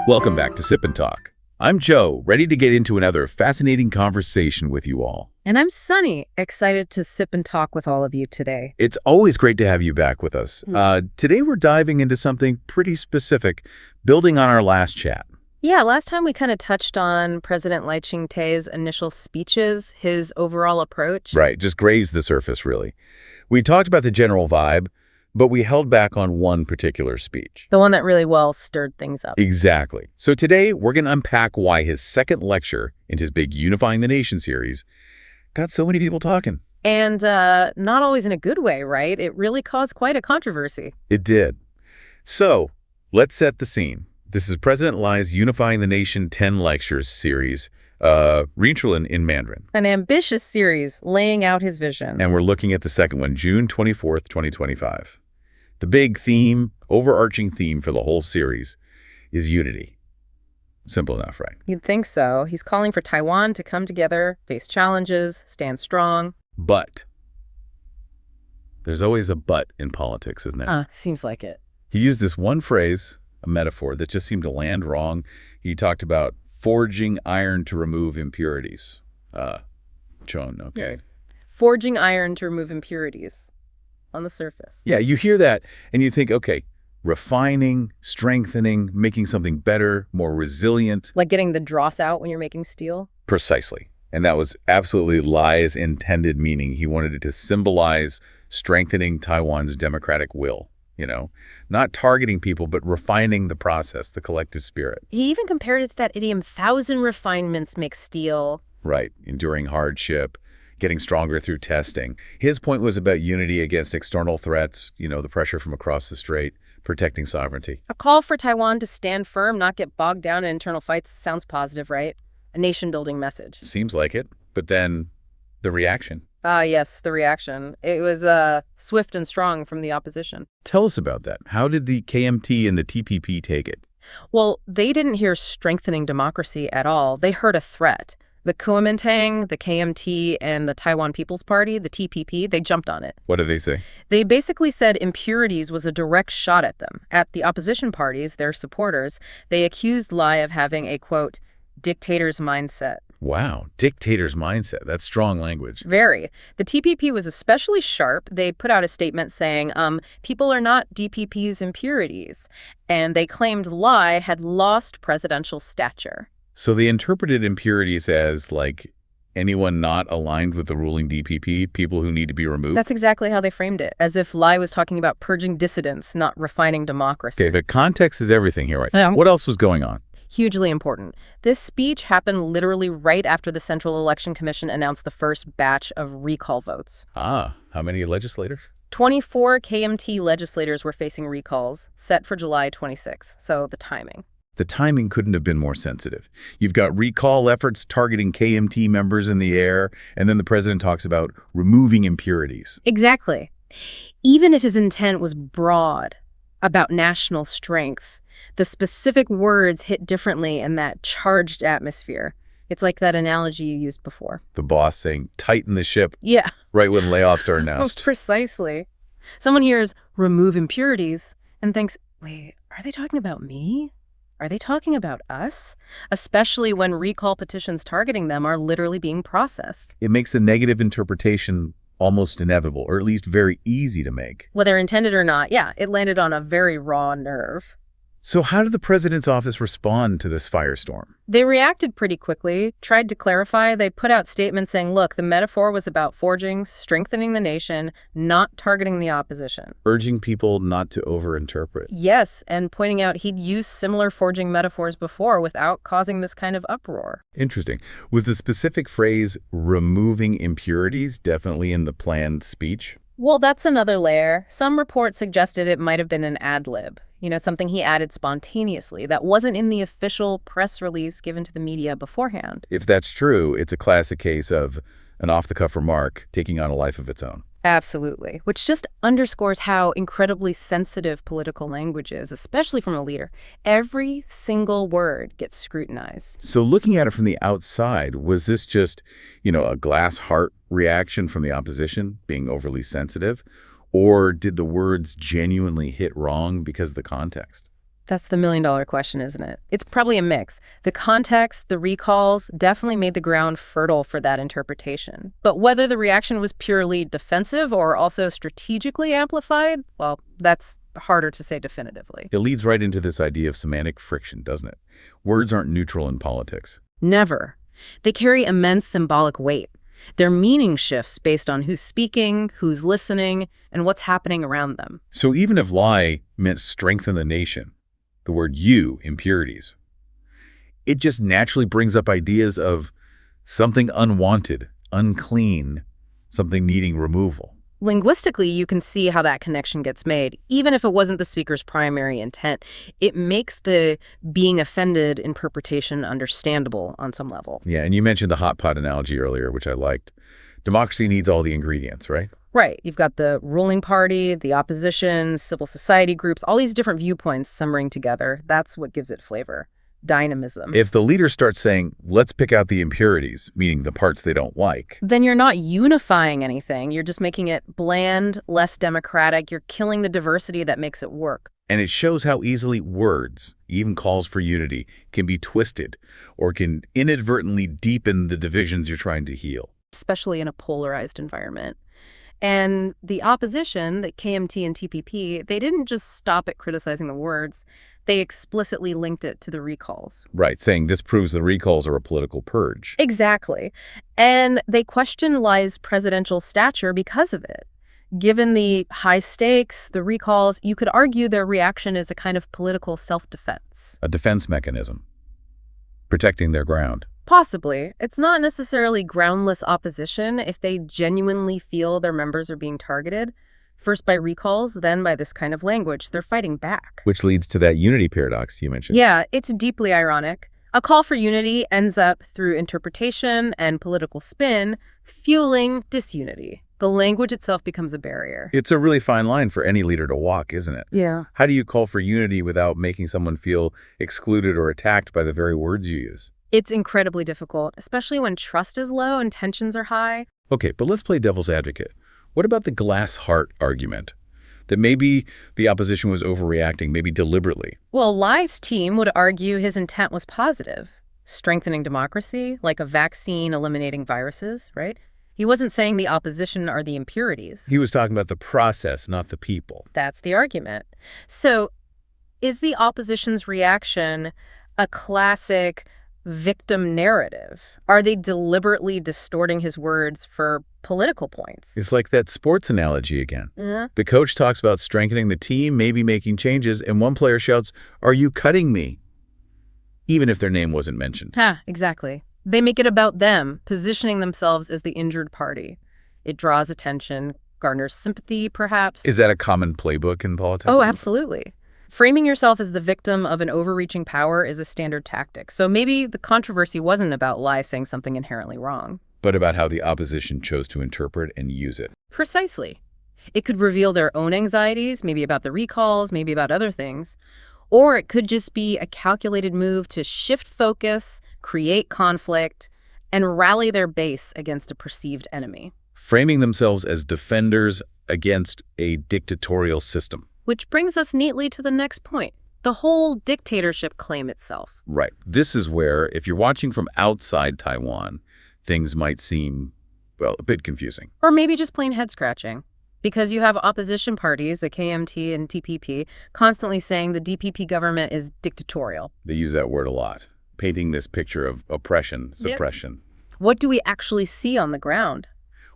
Welcome back to Sip and Talk. I'm Joe, ready to get into another fascinating conversation with you all. And I'm Sunny, excited to sip and talk with all of you today. It's always great to have you back with us. Today we're diving into something pretty specific, building on our last chat. Yeah, last time we kind of touched on President Ching-te's initial speeches, his overall approach. Right, just grazed the surface, really. We talked about the general vibe, but we held back on one particular speech. The one that really well stirred things up. Exactly. So today we're going to unpack why his second lecture in his big Unifying the Nation series got so many people talking. And not always in a good way, right? It really caused quite a controversy. It did. So let's set the scene. This is President Lai's Unifying the Nation 10 Lectures series, Rinchulan in Mandarin. An ambitious series laying out his vision. And we're looking at the second one, June 24th, 2025. The big theme, overarching theme for the whole series is unity. Simple enough, right? You'd think so. He's calling for Taiwan to come together, face challenges, stand strong. But there's always a but in politics, isn't there? Seems like it. He used this one phrase, a metaphor, that just seemed to land wrong. He talked about forging iron to remove impurities. Chon, okay. Forging iron to remove impurities on the surface. Yeah, you hear that and you think, okay, refining, strengthening, making something better, more resilient. Like getting the dross out when you're making steel? Precisely. And that was absolutely Lai's intended meaning. He wanted it to symbolize strengthening Taiwan's democratic will, not targeting people, but refining the process, the collective spirit. He even compared it to that idiom, 1,000 refinements make steel. Right. Enduring hardship, getting stronger through testing. His point was about unity against external threats, the pressure from across the strait, protecting sovereignty. A call for Taiwan to stand firm, not get bogged down in internal fights sounds positive, right? A nation-building message. Seems like it. But then the reaction. Yes, the reaction. It was swift and strong from the opposition. Tell us about that. How did the KMT and the TPP take it? Well, they didn't hear strengthening democracy at all. They heard a threat. The Kuomintang, the KMT, and the Taiwan People's Party, the TPP, they jumped on it. What did they say? They basically said impurities was a direct shot at them. At the opposition parties, their supporters, they accused Lai of having a, quote, dictator's mindset. Wow, dictator's mindset. That's strong language. Very. The TPP was especially sharp. They put out a statement saying, people are not DPP's impurities. And they claimed Lai had lost presidential stature. So they interpreted impurities as, like, anyone not aligned with the ruling DPP, people who need to be removed? That's exactly how they framed it, as if Lai was talking about purging dissidents, not refining democracy. Okay, but context is everything here, right? Yeah. What else was going on? Hugely important. This speech happened literally right after the Central Election Commission announced the first batch of recall votes. How many legislators? 24 KMT legislators were facing recalls, set for July 26, so the timing. The timing couldn't have been more sensitive. You've got recall efforts targeting KMT members in the air, and then the president talks about removing impurities. Exactly. Even if his intent was broad, about national strength, the specific words hit differently in that charged atmosphere. It's like that analogy you used before. The boss saying, tighten the ship. Yeah. Right when layoffs are announced. Precisely. Someone hears, remove impurities, and thinks, wait, are they talking about me? Are they talking about us? Especially when recall petitions targeting them are literally being processed. It makes the negative interpretation almost inevitable, or at least very easy to make. Whether intended or not, yeah, it landed on a very raw nerve. So how did the president's office respond to this firestorm? They reacted pretty quickly, tried to clarify. They put out statements saying, look, the metaphor was about forging, strengthening the nation, not targeting the opposition. Urging people not to overinterpret. Yes, and pointing out he'd used similar forging metaphors before without causing this kind of uproar. Interesting. Was the specific phrase, removing impurities, definitely in the planned speech? Well, that's another layer. Some reports suggested it might have been an ad lib. Something he added spontaneously that wasn't in the official press release given to the media beforehand. If that's true, it's a classic case of an off-the-cuff remark taking on a life of its own. Absolutely, which just underscores how incredibly sensitive political language is, especially from a leader. Every single word gets scrutinized. So looking at it from the outside, was this just, a glass heart reaction from the opposition, being overly sensitive? Or did the words genuinely hit wrong because of the context? That's the million-dollar question, isn't it? It's probably a mix. The context, the recalls, definitely made the ground fertile for that interpretation. But whether the reaction was purely defensive or also strategically amplified, well, that's harder to say definitively. It leads right into this idea of semantic friction, doesn't it? Words aren't neutral in politics. Never. They carry immense symbolic weight. Their meaning shifts based on who's speaking, who's listening, and what's happening around them. So even if lie meant strengthen the nation, the word you, impurities, it just naturally brings up ideas of something unwanted, unclean, something needing removal. Linguistically, you can see how that connection gets made, even if it wasn't the speaker's primary intent. It makes the being offended interpretation understandable on some level. Yeah, and you mentioned the hot pot analogy earlier, which I liked. Democracy needs all the ingredients, right? Right. You've got the ruling party, the opposition, civil society groups, all these different viewpoints simmering together. That's what gives it flavor. Dynamism. If the leader starts saying, let's pick out the impurities, meaning the parts they don't like, then you're not unifying anything. You're just making it bland, less democratic. You're killing the diversity that makes it work. and it shows how easily words, even calls for unity, can be twisted or can inadvertently deepen the divisions you're trying to heal. Especially in a polarized environment. And the opposition, the KMT and TPP, they didn't just stop at criticizing the words. They explicitly linked it to the recalls. Right, saying this proves the recalls are a political purge. Exactly. And they questioned Lai's presidential stature because of it. Given the high stakes, the recalls, you could argue their reaction is a kind of political self-defense. A defense mechanism, protecting their ground. Possibly. It's not necessarily groundless opposition if they genuinely feel their members are being targeted. First by recalls, then by this kind of language. They're fighting back. Which leads to that unity paradox you mentioned. Yeah, it's deeply ironic. A call for unity ends up through interpretation and political spin, fueling disunity. The language itself becomes a barrier. It's a really fine line for any leader to walk, isn't it? Yeah. How do you call for unity without making someone feel excluded or attacked by the very words you use? It's incredibly difficult, especially when trust is low and tensions are high. Okay, but let's play devil's advocate. What about the glass heart argument? That maybe the opposition was overreacting, maybe deliberately. Well, Lai's team would argue his intent was positive. Strengthening democracy, like a vaccine eliminating viruses, right? He wasn't saying the opposition are the impurities. He was talking about the process, not the people. That's the argument. So, is the opposition's reaction a classic victim narrative? Are they deliberately distorting his words for political points? It's like that sports analogy again. Mm-hmm. The coach talks about strengthening the team, maybe making changes, and one player shouts, "Are you cutting me?" Even if their name wasn't mentioned. Exactly. They make it about them, positioning themselves as the injured party. It draws attention, garners sympathy, perhaps. Is that a common playbook in politics? Oh, absolutely. Framing yourself as the victim of an overreaching power is a standard tactic. So maybe the controversy wasn't about Lai saying something inherently wrong. But about how the opposition chose to interpret and use it. Precisely. It could reveal their own anxieties, maybe about the recalls, maybe about other things. Or it could just be a calculated move to shift focus, create conflict, and rally their base against a perceived enemy. Framing themselves as defenders against a dictatorial system. Which brings us neatly to the next point, the whole dictatorship claim itself. Right. This is where, if you're watching from outside Taiwan, things might seem, well, a bit confusing. Or maybe just plain head-scratching. Because you have opposition parties, the KMT and TPP, constantly saying the DPP government is dictatorial. They use that word a lot, painting this picture of oppression, suppression. Yep. What do we actually see on the ground?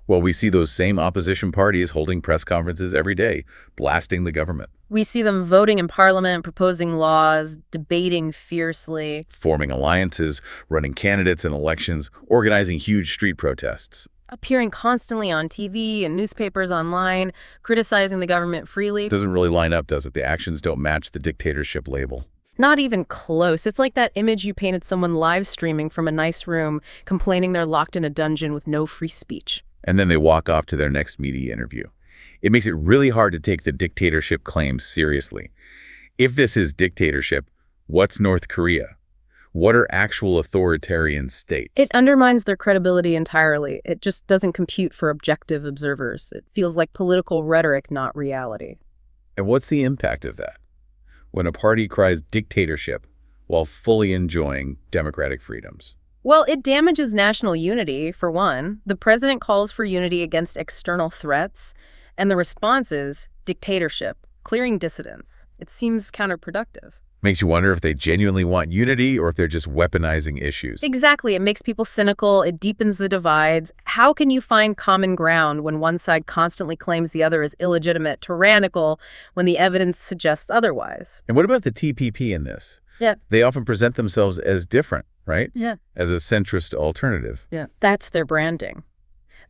Well, we see those same opposition parties holding press conferences every day, blasting the government. We see them voting in parliament, proposing laws, debating fiercely. Forming alliances, running candidates in elections, organizing huge street protests. Appearing constantly on TV and newspapers online, criticizing the government freely. Doesn't really line up, does it? The actions don't match the dictatorship label. Not even close. It's like that image you painted someone live streaming from a nice room, complaining they're locked in a dungeon with no free speech. And then they walk off to their next media interview. It makes it really hard to take the dictatorship claims seriously. If this is dictatorship, what's North Korea? What are actual authoritarian states? It undermines their credibility entirely. It just doesn't compute for objective observers. It feels like political rhetoric, not reality. And what's the impact of that? when a party cries dictatorship while fully enjoying democratic freedoms? Well, it damages national unity, for one. The president calls for unity against external threats, and the response is dictatorship, clearing dissidents. It seems counterproductive. Makes you wonder if they genuinely want unity or if they're just weaponizing issues. Exactly. It makes people cynical. It deepens the divides. How can you find common ground when one side constantly claims the other is illegitimate, tyrannical, when the evidence suggests otherwise? And what about the TPP in this? Yeah. They often present themselves as different, right? Yeah. As a centrist alternative. Yeah. That's their branding.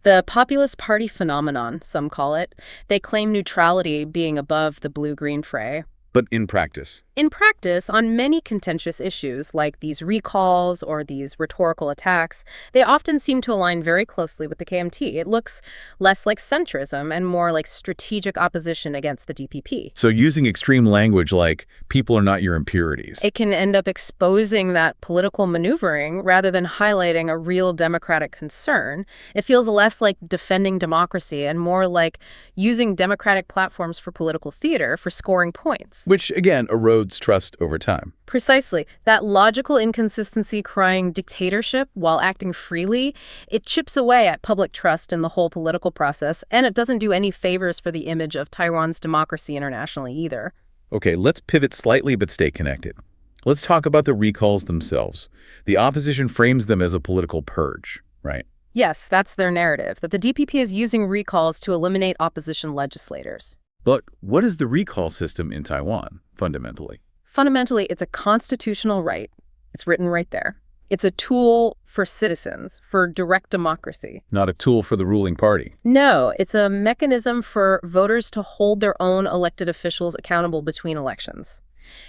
The populist party phenomenon, some call it. They claim neutrality, being above the blue-green fray. But in practice? In practice, on many contentious issues, like these recalls or these rhetorical attacks, they often seem to align very closely with the KMT. It looks less like centrism and more like strategic opposition against the DPP. So using extreme language like, people are not your impurities. It can end up exposing that political maneuvering rather than highlighting a real democratic concern. It feels less like defending democracy and more like using democratic platforms for political theater for scoring points. Which, again, erodes trust over time. Precisely. That logical inconsistency crying dictatorship while acting freely, it chips away at public trust in the whole political process, and it doesn't do any favors for the image of Taiwan's democracy internationally either. Okay, let's pivot slightly but stay connected. Let's talk about the recalls themselves. The opposition frames them as a political purge, right? Yes, that's their narrative, that the DPP is using recalls to eliminate opposition legislators. But what is the recall system in Taiwan, fundamentally? Fundamentally, it's a constitutional right. It's written right there. It's a tool for citizens, for direct democracy. Not a tool for the ruling party. No, it's a mechanism for voters to hold their own elected officials accountable between elections.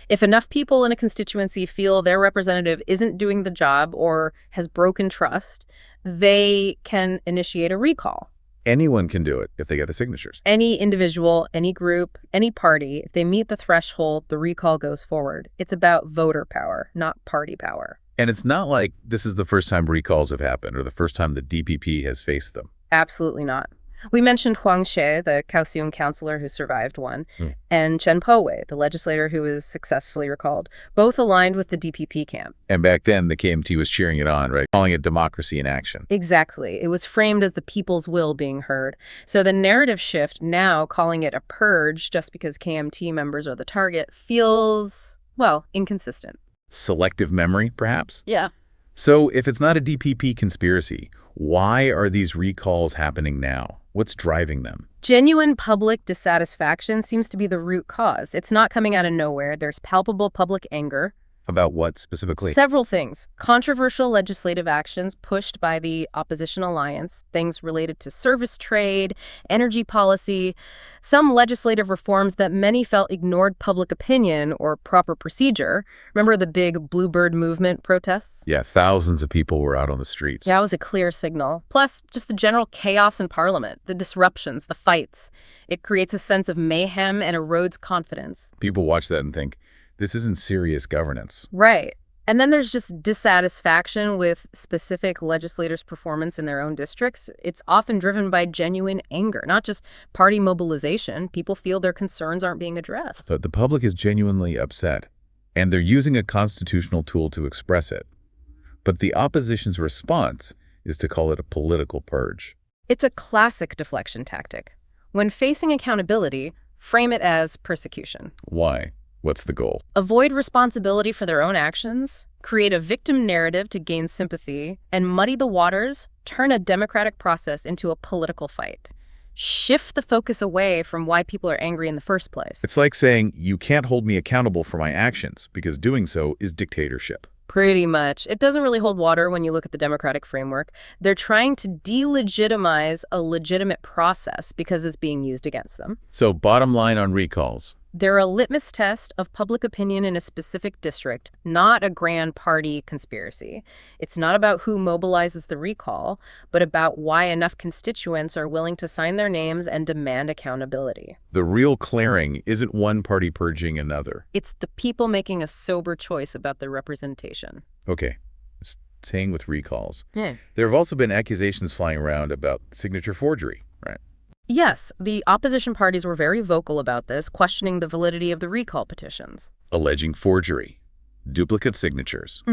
If enough people in a constituency feel their representative isn't doing the job or has broken trust, they can initiate a recall. Anyone can do it if they get the signatures. Any individual, any group, any party, if they meet the threshold, the recall goes forward. It's about voter power, not party power. And it's not like this is the first time recalls have happened or the first time the DPP has faced them. Absolutely not. We mentioned Huang Xie, the Kaohsiung councillor who survived one, and Chen Po-wei, the legislator who was successfully recalled, both aligned with the DPP camp. And back then, the KMT was cheering it on, right? Calling it democracy in action. Exactly. It was framed as the people's will being heard. So the narrative shift, now calling it a purge just because KMT members are the target, feels, well, inconsistent. Selective memory, perhaps? Yeah. So if it's not a DPP conspiracy, why are these recalls happening now? What's driving them? Genuine public dissatisfaction seems to be the root cause. It's not coming out of nowhere. There's palpable public anger. About what specifically? Several things. Controversial legislative actions pushed by the opposition alliance, things related to service trade, energy policy, some legislative reforms that many felt ignored public opinion or proper procedure. Remember the big Bluebird movement protests? Yeah, thousands of people were out on the streets. That was a clear signal. Plus, just the general chaos in Parliament, the disruptions, the fights. It creates a sense of mayhem and erodes confidence. People watch that and think, this isn't serious governance. Right. And then there's just dissatisfaction with specific legislators' performance in their own districts. It's often driven by genuine anger, not just party mobilization. People feel their concerns aren't being addressed. But the public is genuinely upset, and they're using a constitutional tool to express it. But the opposition's response is to call it a political purge. It's a classic deflection tactic. When facing accountability, frame it as persecution. Why? What's the goal? Avoid responsibility for their own actions, create a victim narrative to gain sympathy, and muddy the waters, turn a democratic process into a political fight. Shift the focus away from why people are angry in the first place. It's like saying, you can't hold me accountable for my actions, because doing so is dictatorship. Pretty much. It doesn't really hold water when you look at the democratic framework. They're trying to delegitimize a legitimate process because it's being used against them. So bottom line on recalls. They're a litmus test of public opinion in a specific district, not a grand party conspiracy. It's not about who mobilizes the recall, but about why enough constituents are willing to sign their names and demand accountability. The real clearing isn't one party purging another. It's the people making a sober choice about their representation. Okay, staying with recalls. Yeah. There have also been accusations flying around about signature forgery, right? Yes, the opposition parties were very vocal about this, questioning the validity of the recall petitions. Alleging forgery, duplicate signatures,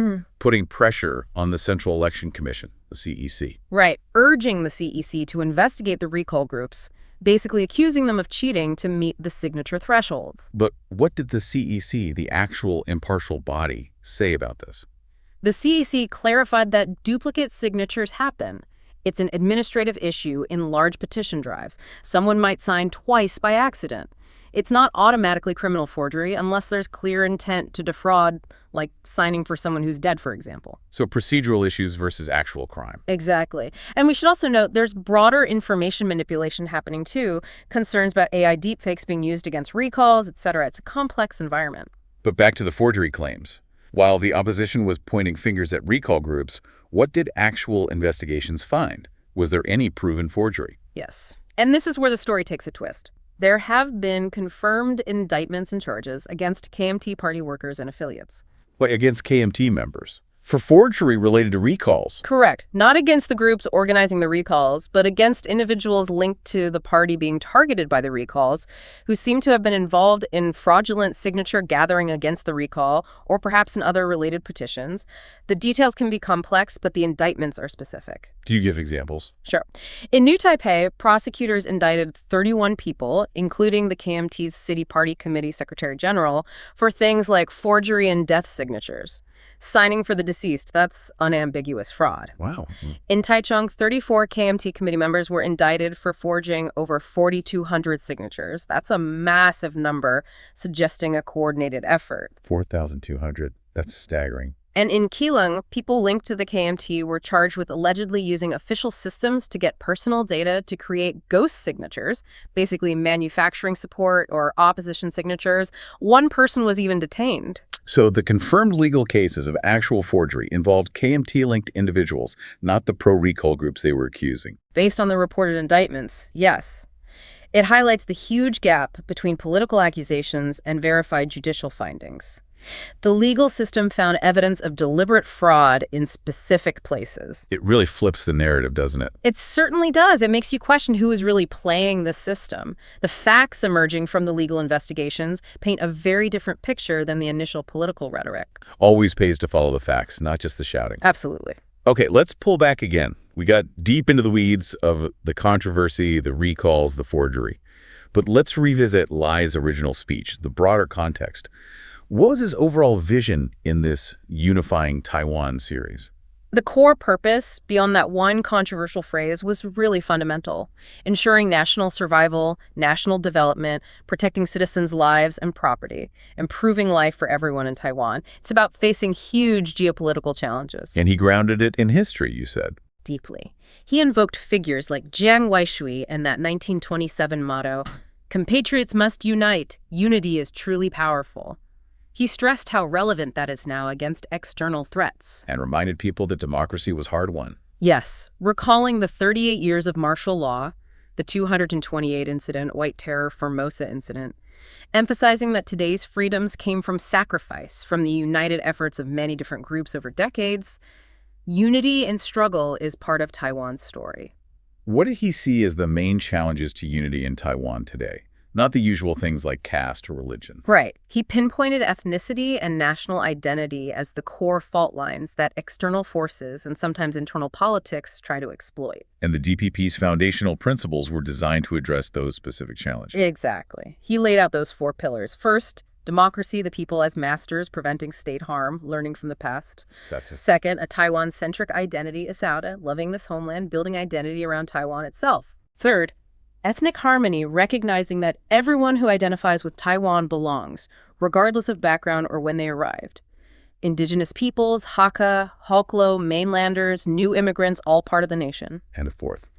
putting pressure on the Central Election Commission, the CEC. Right, urging the CEC to investigate the recall groups, basically accusing them of cheating to meet the signature thresholds. But what did the CEC, the actual impartial body, say about this? The CEC clarified that duplicate signatures happen. It's an administrative issue in large petition drives. Someone might sign twice by accident. It's not automatically criminal forgery unless there's clear intent to defraud, like signing for someone who's dead, for example. So procedural issues versus actual crime. Exactly. And we should also note there's broader information manipulation happening too, concerns about AI deepfakes being used against recalls, etc. It's a complex environment. But back to the forgery claims. While the opposition was pointing fingers at recall groups, what did actual investigations find? Was there any proven forgery? Yes. And this is where the story takes a twist. There have been confirmed indictments and charges against KMT party workers and affiliates. Wait, against KMT members? For forgery related to recalls? Correct. Not against the groups organizing the recalls, but against individuals linked to the party being targeted by the recalls, who seem to have been involved in fraudulent signature gathering against the recall, or perhaps in other related petitions. The details can be complex, but the indictments are specific. Do you give examples? Sure. In New Taipei, prosecutors indicted 31 people, including the KMT's City Party Committee Secretary General, for things like forgery and death signatures. Signing for the deceased, that's unambiguous fraud. Wow. In Taichung, 34 KMT committee members were indicted for forging over 4,200 signatures. That's a massive number, suggesting a coordinated effort. 4,200. That's staggering. And in Keelung, people linked to the KMT were charged with allegedly using official systems to get personal data to create ghost signatures, basically manufacturing support or opposition signatures. One person was even detained. So the confirmed legal cases of actual forgery involved KMT-linked individuals, not the pro-recall groups they were accusing. Based on the reported indictments, yes. It highlights the huge gap between political accusations and verified judicial findings. The legal system found evidence of deliberate fraud in specific places. It really flips the narrative, doesn't it? It certainly does. It makes you question who is really playing the system. The facts emerging from the legal investigations paint a very different picture than the initial political rhetoric. Always pays to follow the facts, not just the shouting. Absolutely. Okay, let's pull back again. We got deep into the weeds of the controversy, the recalls, the forgery. But let's revisit Lai's original speech, the broader context. What was his overall vision in this unifying Taiwan series? The core purpose, beyond that one controversial phrase, was really fundamental: ensuring national survival, national development, protecting citizens' lives and property, improving life for everyone in Taiwan. It's about facing huge geopolitical challenges. And he grounded it in history, you said. Deeply. He invoked figures like Jiang Weishui and that 1927 motto, "Compatriots must unite. Unity is truly powerful." He stressed how relevant that is now against external threats. And reminded people that democracy was hard-won. Yes, recalling the 38 years of martial law, the 228 incident, White Terror Formosa incident, emphasizing that today's freedoms came from sacrifice, from the united efforts of many different groups over decades. Unity and struggle is part of Taiwan's story. What did he see as the main challenges to unity in Taiwan today? Not the usual things like caste or religion. Right. He pinpointed ethnicity and national identity as the core fault lines that external forces and sometimes internal politics try to exploit. And the DPP's foundational principles were designed to address those specific challenges. Exactly. He laid out those 4 pillars. First, democracy, the people as masters, preventing state harm, learning from the past. That's it. Second, a Taiwan-centric identity, Isauda, loving this homeland, building identity around Taiwan itself. Third, ethnic harmony, recognizing that everyone who identifies with Taiwan belongs, regardless of background or when they arrived. Indigenous peoples, Hakka, Hoklo, mainlanders, new immigrants, all part of the nation. And a fourth.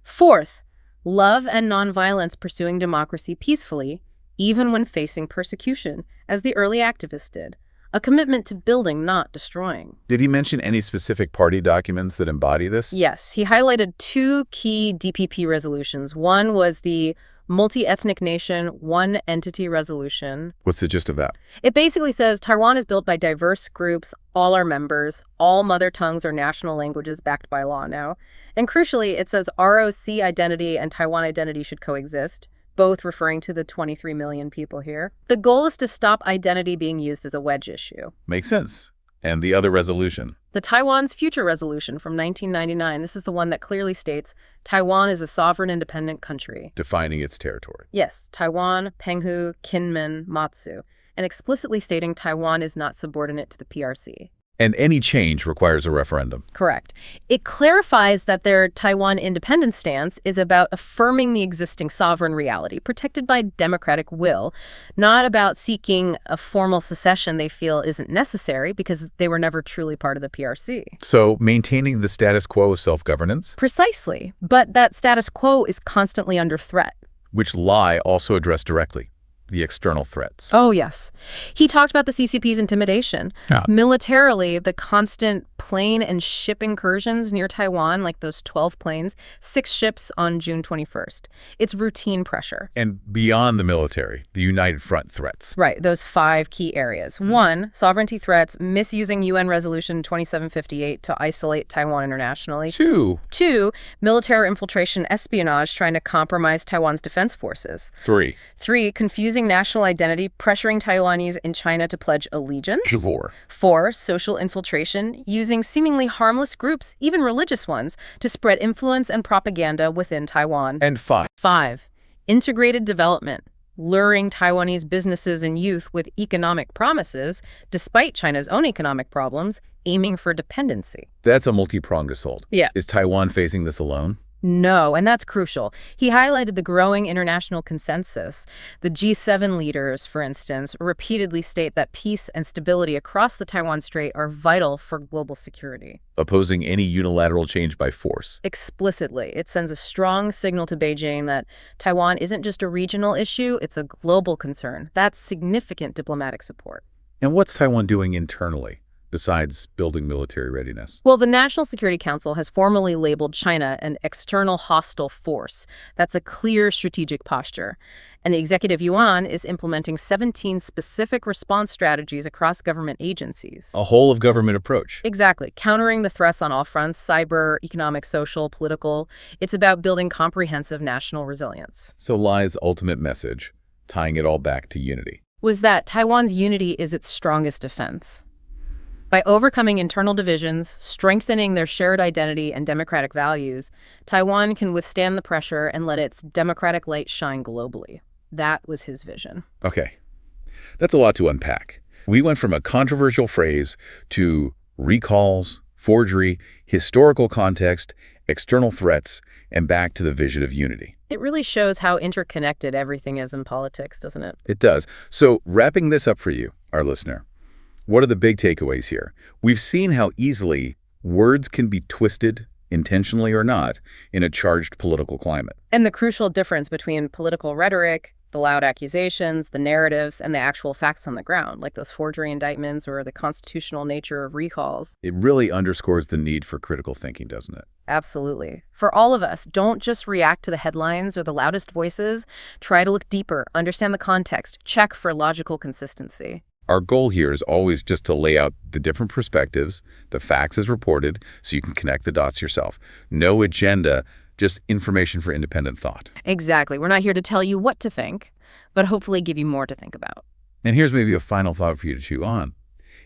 Fourth, love and nonviolence, pursuing democracy peacefully, even when facing persecution, as the early activists did. A commitment to building, not destroying. Did he mention any specific party documents that embody this? Yes, he highlighted 2 key DPP resolutions. One was the multi-ethnic nation, one entity resolution. What's the gist of that? It basically says Taiwan is built by diverse groups, all are members, all mother tongues or national languages backed by law now. And crucially, it says ROC identity and Taiwan identity should coexist, both referring to the 23 million people here. The goal is to stop identity being used as a wedge issue. Makes sense. And the other resolution? The Taiwan's Future Resolution from 1999. This is the one that clearly states Taiwan is a sovereign independent country. Defining its territory. Yes, Taiwan, Penghu, Kinmen, Matsu, and explicitly stating Taiwan is not subordinate to the PRC. And any change requires a referendum. Correct. It clarifies that their Taiwan independence stance is about affirming the existing sovereign reality, protected by democratic will, not about seeking a formal secession they feel isn't necessary because they were never truly part of the PRC. So maintaining the status quo of self-governance? Precisely. But that status quo is constantly under threat. Which Lai also addressed directly. The external threats. Oh, yes. He talked about the CCP's intimidation. Militarily, the constant plane and ship incursions near Taiwan, like those 12 planes, 6 ships on June 21st. It's routine pressure. And beyond the military, the United Front threats. Right, those 5 key areas. 1, sovereignty threats, misusing UN Resolution 2758 to isolate Taiwan internationally. 2, military infiltration espionage trying to compromise Taiwan's defense forces. 3, confusing national identity, pressuring Taiwanese in China to pledge allegiance. 4, social infiltration, using seemingly harmless groups, even religious ones, to spread influence and propaganda within Taiwan. And 5, integrated development, luring Taiwanese businesses and youth with economic promises, despite China's own economic problems, aiming for dependency. That's a multi-pronged assault. Yeah. Is Taiwan facing this alone? No, and that's crucial. He highlighted the growing international consensus. The G7 leaders, for instance, repeatedly state that peace and stability across the Taiwan Strait are vital for global security. Opposing any unilateral change by force. Explicitly, it sends a strong signal to Beijing that Taiwan isn't just a regional issue, it's a global concern. That's significant diplomatic support. And what's Taiwan doing internally, besides building military readiness? Well, the National Security Council has formally labeled China an external hostile force. That's a clear strategic posture. And the Executive Yuan is implementing 17 specific response strategies across government agencies. A whole-of-government approach. Exactly. Countering the threats on all fronts, cyber, economic, social, political. It's about building comprehensive national resilience. So Lai's ultimate message, tying it all back to unity, was that Taiwan's unity is its strongest defense. By overcoming internal divisions, strengthening their shared identity and democratic values, Taiwan can withstand the pressure and let its democratic light shine globally. That was his vision. Okay. That's a lot to unpack. We went from a controversial phrase to recalls, forgery, historical context, external threats, and back to the vision of unity. It really shows how interconnected everything is in politics, doesn't it? It does. So wrapping this up for you, our listener, what are the big takeaways here? We've seen how easily words can be twisted, intentionally or not, in a charged political climate. And the crucial difference between political rhetoric, the loud accusations, the narratives, and the actual facts on the ground, like those forgery indictments or the constitutional nature of recalls. It really underscores the need for critical thinking, doesn't it? Absolutely. For all of us, don't just react to the headlines or the loudest voices. Try to look deeper, understand the context, check for logical consistency. Our goal here is always just to lay out the different perspectives, the facts as reported, so you can connect the dots yourself. No agenda, just information for independent thought. Exactly. We're not here to tell you what to think, but hopefully give you more to think about. And here's maybe a final thought for you to chew on.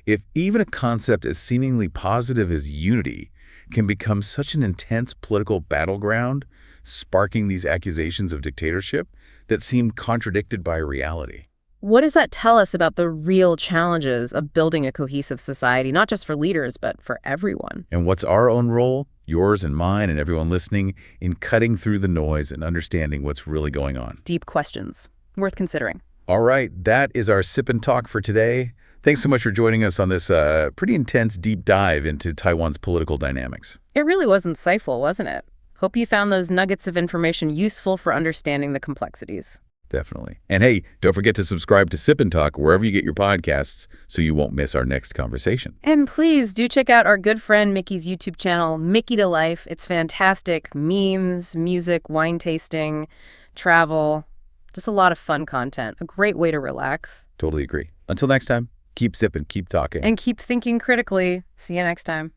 If even a concept as seemingly positive as unity can become such an intense political battleground, sparking these accusations of dictatorship that seem contradicted by reality. What does that tell us about the real challenges of building a cohesive society, not just for leaders, but for everyone? And what's our own role, yours and mine and everyone listening, in cutting through the noise and understanding what's really going on? Deep questions. Worth considering. All right, that is our Sip and Talk for today. Thanks so much for joining us on this pretty intense deep dive into Taiwan's political dynamics. It really was insightful, wasn't it? Hope you found those nuggets of information useful for understanding the complexities. Definitely. And hey, don't forget to subscribe to Sip and Talk wherever you get your podcasts so you won't miss our next conversation. And please do check out our good friend Micky's YouTube channel, Micky to Life. It's fantastic. Memes, music, wine tasting, travel, Just a lot of fun content. A great way to relax. Totally agree. Until next time, keep sipping, keep talking. And keep thinking critically. See you next time.